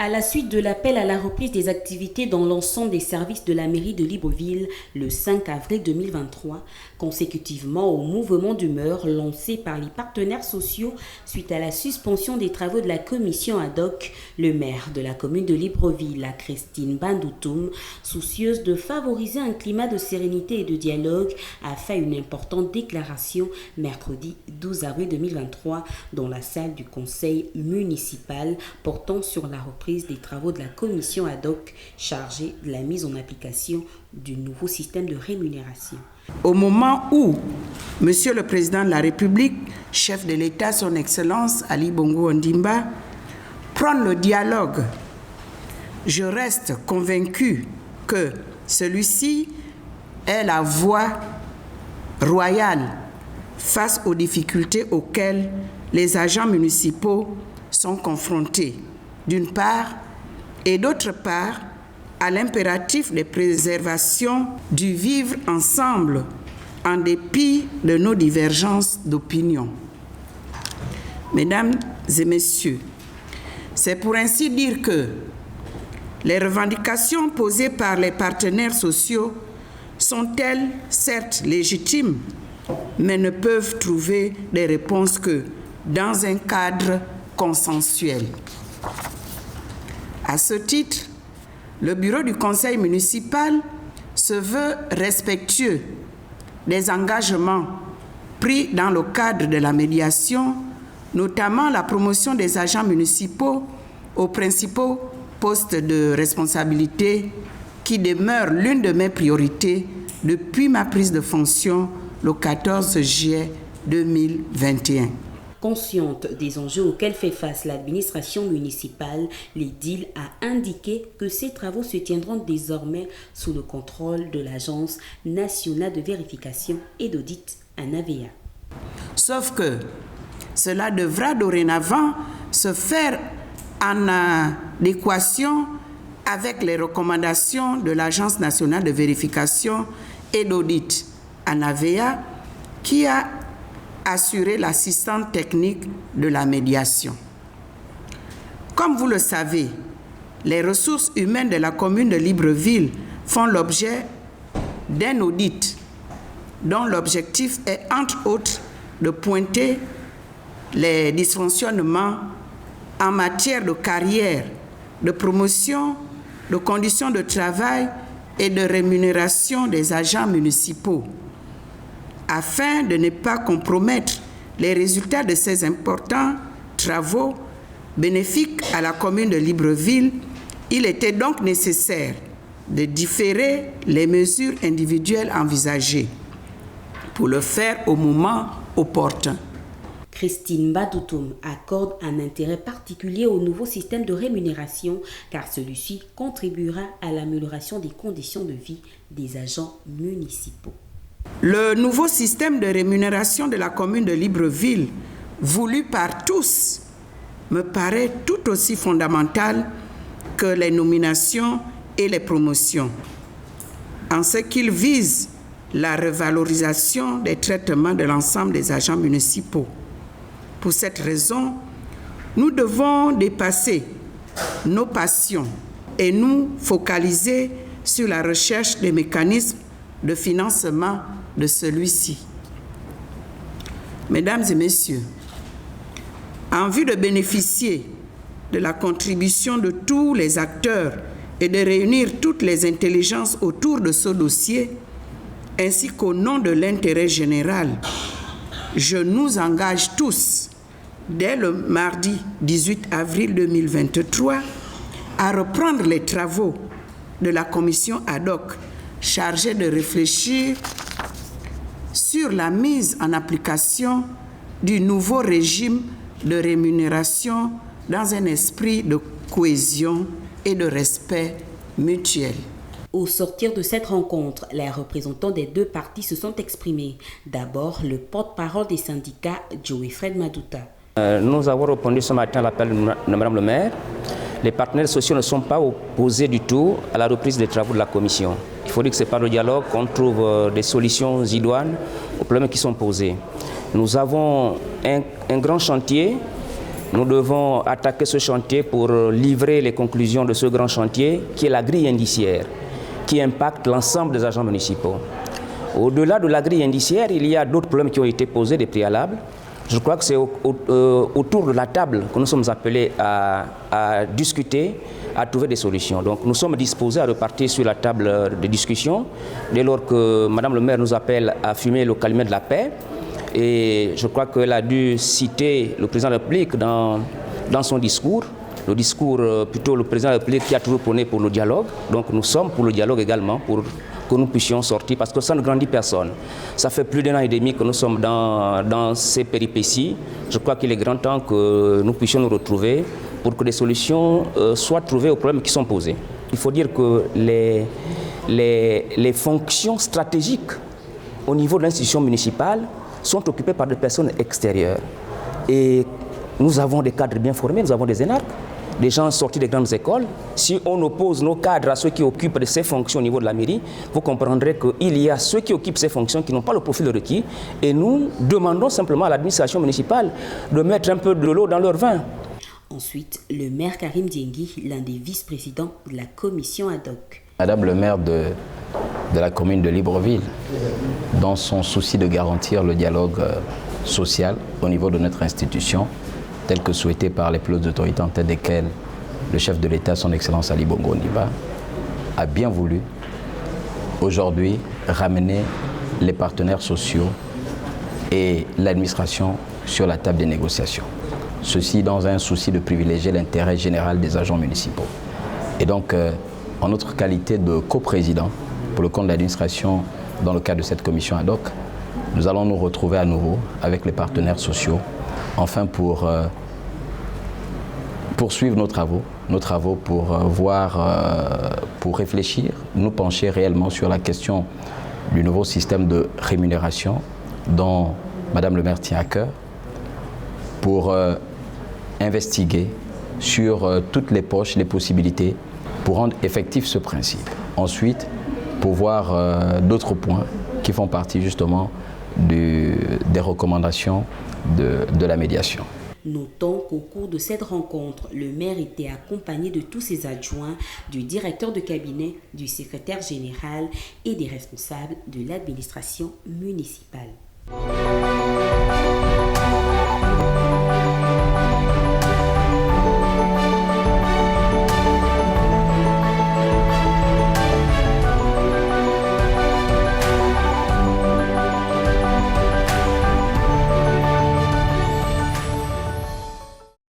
À la suite de l'appel à la reprise des activités dans l'ensemble des services de la mairie de Libreville le 5 avril 2023, consécutivement au mouvement d'humeur lancé par les partenaires sociaux suite à la suspension des travaux de la commission ad hoc, le maire de la commune de Libreville, Christine Bandoutoum, soucieuse de favoriser un climat de sérénité et de dialogue, a fait une importante déclaration mercredi 12 avril 2023 dans la salle du conseil municipal portant sur la reprise des travaux de la commission ad hoc chargée de la mise en application du nouveau système de rémunération. Au moment où Monsieur le Président de la République, chef de l'État, son Excellence Ali Bongo Ondimba, prône le dialogue, je reste convaincu que celui-ci est la voie royale face aux difficultés auxquelles les agents municipaux sont confrontés, d'une part, et d'autre part, à l'impératif de préservation du vivre ensemble en dépit de nos divergences d'opinion. Mesdames et messieurs, c'est pour ainsi dire que les revendications posées par les partenaires sociaux sont-elles certes légitimes, mais ne peuvent trouver des réponses que dans un cadre consensuel. À ce titre, le bureau du conseil municipal se veut respectueux des engagements pris dans le cadre de la médiation, notamment la promotion des agents municipaux aux principaux postes de responsabilité qui demeure l'une de mes priorités depuis ma prise de fonction le 14 juillet 2021. Consciente des enjeux auxquels fait face l'administration municipale, l'édile a indiqué que ces travaux se tiendront désormais sous le contrôle de l'Agence nationale de vérification et d'audit, ANAVEA. Sauf que cela devra dorénavant se faire en adéquation avec les recommandations de l'Agence nationale de vérification et d'audit, ANAVEA, qui a assuré l'assistance technique de la médiation. Comme vous le savez, les ressources humaines de la commune de Libreville font l'objet d'un audit dont l'objectif est, entre autres, de pointer les dysfonctionnements en matière de carrière, de promotion, de conditions de travail et de rémunération des agents municipaux. Afin de ne pas compromettre les résultats de ces importants travaux bénéfiques à la commune de Libreville, il était donc nécessaire de différer les mesures individuelles envisagées pour le faire au moment opportun. Christine Bandoutoum accorde un intérêt particulier au nouveau système de rémunération car celui-ci contribuera à l'amélioration des conditions de vie des agents municipaux. Le nouveau système de rémunération de la commune de Libreville, voulu par tous, me paraît tout aussi fondamental que les nominations et les promotions, en ce qu'il vise la revalorisation des traitements de l'ensemble des agents municipaux. Pour cette raison, nous devons dépasser nos passions et nous focaliser sur la recherche des mécanismes de financement de celui-ci. Mesdames et messieurs, en vue de bénéficier de la contribution de tous les acteurs et de réunir toutes les intelligences autour de ce dossier, ainsi qu'au nom de l'intérêt général, je nous engage tous, dès le mardi 18 avril 2023, à reprendre les travaux de la commission ad hoc chargée de réfléchir sur la mise en application du nouveau régime de rémunération dans un esprit de cohésion et de respect mutuel. Au sortir de cette rencontre, les représentants des deux partis se sont exprimés. D'abord, le porte-parole des syndicats, Joey Fred Madouta. Nous avons répondu ce matin à l'appel de Mme le maire. Les partenaires sociaux ne sont pas opposés du tout à la reprise des travaux de la commission. Il faut dire que c'est par le dialogue qu'on trouve des solutions idoines aux problèmes qui sont posés. Nous avons un grand chantier nous devons attaquer ce chantier pour livrer les conclusions de ce grand chantier qui est la grille indiciaire, qui impacte l'ensemble des agents municipaux. Au-delà de la grille indiciaire, il y a d'autres problèmes qui ont été posés, des préalables. Je crois que c'est autour de la table que nous sommes appelés à discuter, à trouver des solutions. Donc nous sommes disposés à repartir sur la table de discussion dès lors que Madame le maire nous appelle à fumer le calumet de la paix. Et je crois qu'elle a dû citer le président de la République dans son discours. Le discours, plutôt le président de la République qui a toujours prôné pour le dialogue. Donc nous sommes pour le dialogue également, pour que nous puissions sortir, parce que ça ne grandit personne. Ça fait plus d'1 an et demi que nous sommes dans ces péripéties. Je crois qu'il est grand temps que nous puissions nous retrouver pour que des solutions soient trouvées aux problèmes qui sont posés. Il faut dire que les fonctions stratégiques au niveau de l'institution municipale sont occupées par des personnes extérieures. Et nous avons des cadres bien formés, nous avons des énarques, des gens sortis des grandes écoles. Si on oppose nos cadres à ceux qui occupent de ces fonctions au niveau de la mairie, vous comprendrez qu'il y a ceux qui occupent ces fonctions qui n'ont pas le profil requis. Et nous demandons simplement à l'administration municipale de mettre un peu de l'eau dans leur vin. Ensuite, le maire Karim Diengui, l'un des vice-présidents de la commission ad hoc. Madame le maire de la commune de Libreville, dans son souci de garantir le dialogue social au niveau de notre institution, tel que souhaité par les plus hautes autorités en tête desquelles le chef de l'État, son Excellence Ali Bongo Ondimba, a bien voulu aujourd'hui ramener les partenaires sociaux et l'administration sur la table des négociations. Ceci dans un souci de privilégier l'intérêt général des agents municipaux. Et donc, en notre qualité de coprésident pour le compte de l'administration dans le cadre de cette commission ad hoc, nous allons nous retrouver à nouveau avec les partenaires sociaux, enfin pour poursuivre nos travaux pour voir, pour réfléchir, nous pencher réellement sur la question du nouveau système de rémunération dont Madame le maire tient à cœur, pour investiguer sur toutes les poches, les possibilités pour rendre effectif ce principe. Ensuite, pour voir d'autres points qui font partie justement des recommandations de la médiation. Notons qu'au cours de cette rencontre, le maire était accompagné de tous ses adjoints, du directeur de cabinet, du secrétaire général et des responsables de l'administration municipale.